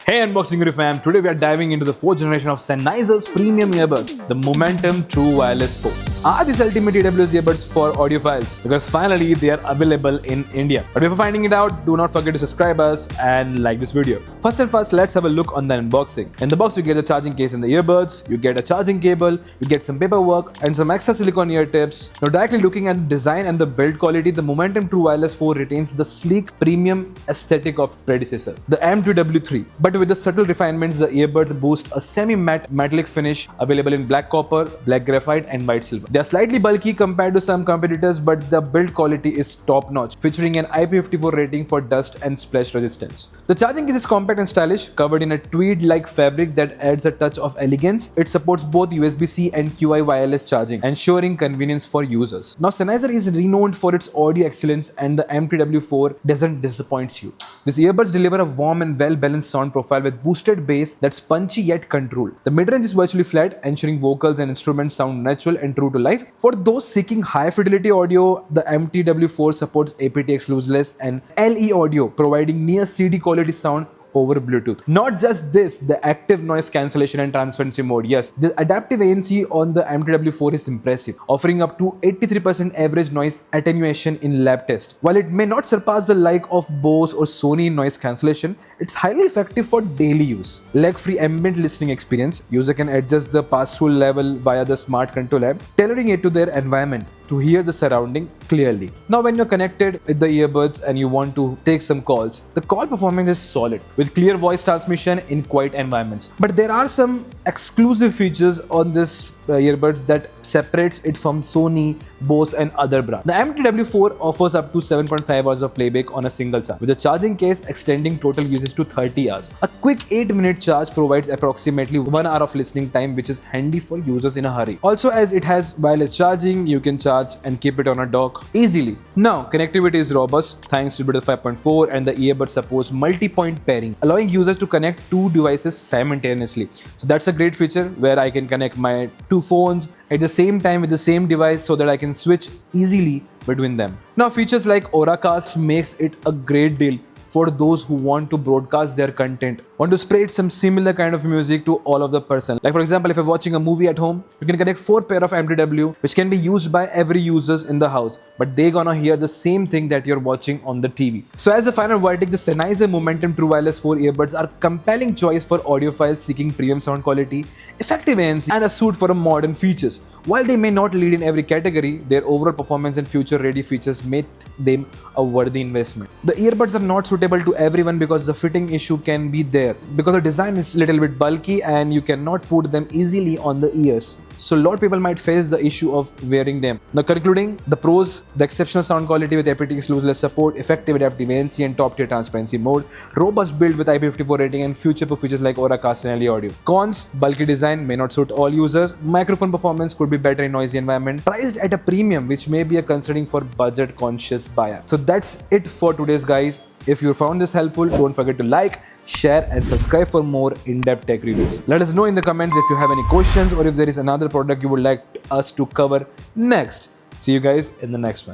Hey unboxing guru fam, today we are diving into the 4th generation of Sennheiser's premium earbuds, the Momentum True Wireless 4. Are these ultimate AWS earbuds for audiophiles? Because finally they are available in India. But before finding it out, do not forget to subscribe us and like this video. First and first, let's have a look on the unboxing. In the box you get a charging case and the earbuds, you get a charging cable, you get some paperwork and some extra silicone ear tips. Now directly looking at the design and the build quality, the Momentum True Wireless 4 retains the sleek premium aesthetic of predecessor, the M2W3. But with the subtle refinements, the earbuds boast a semi-matte metallic finish available in black copper, black graphite and white silver. They are slightly bulky compared to some competitors, but the build quality is top-notch, featuring an IP54 rating for dust and splash resistance. The charging case is compact and stylish, covered in a tweed-like fabric that adds a touch of elegance. It supports both USB-C and QI wireless charging, ensuring convenience for users. Now, Sennheiser is renowned for its audio excellence, and the MTW4 doesn't disappoint you. These earbuds deliver a warm and well-balanced sound profile with boosted bass that's punchy yet controlled. The mid-range is virtually flat, ensuring vocals and instruments sound natural and true to life. For those seeking high-fidelity audio, the MTW4 supports aptX lossless and LE audio, providing near CD quality sound over Bluetooth. Not just this, the active noise cancellation and transparency mode. Yes, the adaptive ANC on the MTW4 is impressive, offering up to 83% average noise attenuation in lab test. While it may not surpass the like of Bose or Sony in noise cancellation, it's highly effective for daily use. Lag-free ambient listening experience. User can adjust the pass-through level via the smart control app, tailoring it to their environment to hear the surrounding clearly. Now when you're connected with the earbuds and you want to take some calls, the call performance is solid with clear voice transmission in quiet environments. But there are some exclusive features on this earbuds that separates it from Sony, Bose and other brands. The MTW4 offers up to 7.5 hours of playback on a single charge, with the charging case extending total usage to 30 hours. A quick 8-minute charge provides approximately 1 hour of listening time, which is handy for users in a hurry. Also, as it has wireless charging, you can charge and keep it on a dock easily. Now, connectivity is robust thanks to Bluetooth 5.4, and the earbud supports multi-point pairing, allowing users to connect 2 devices simultaneously. So that's a great feature where I can connect my 2 phones at the same time with the same device so that I can switch easily between them. Now, features like Auracast makes it a great deal for those who want to broadcast their content, want to spread some similar kind of music to all of the person. Like for example, if you're watching a movie at home, you can connect 4 pair of MTW, which can be used by every users in the house, but they're gonna hear the same thing that you're watching on the TV. So as the final verdict, the Sennheiser Momentum True Wireless 4 earbuds are a compelling choice for audiophiles seeking premium sound quality, effective ANC, and a suite for modern features. While they may not lead in every category, their overall performance and future-ready features make them a worthy investment. The earbuds are not suitable to everyone because the fitting issue can be there, because the design is a little bit bulky and you cannot put them easily on the ears. So a lot of people might face the issue of wearing them. Now concluding, the pros: the exceptional sound quality with aptX lossless support, effective adaptive ANC and top-tier transparency mode, robust build with IP54 rating and future-proof features like Auracast and LE audio. Cons: bulky design may not suit all users, microphone performance could be better in noisy environment, priced at a premium which may be a concerning for budget-conscious buyer. So that's it for today's guys. If you found this helpful, don't forget to like, share and subscribe for more in-depth tech reviews. Let us know in the comments if you have any questions or if there is another product you would like us to cover next. See you guys in the next one.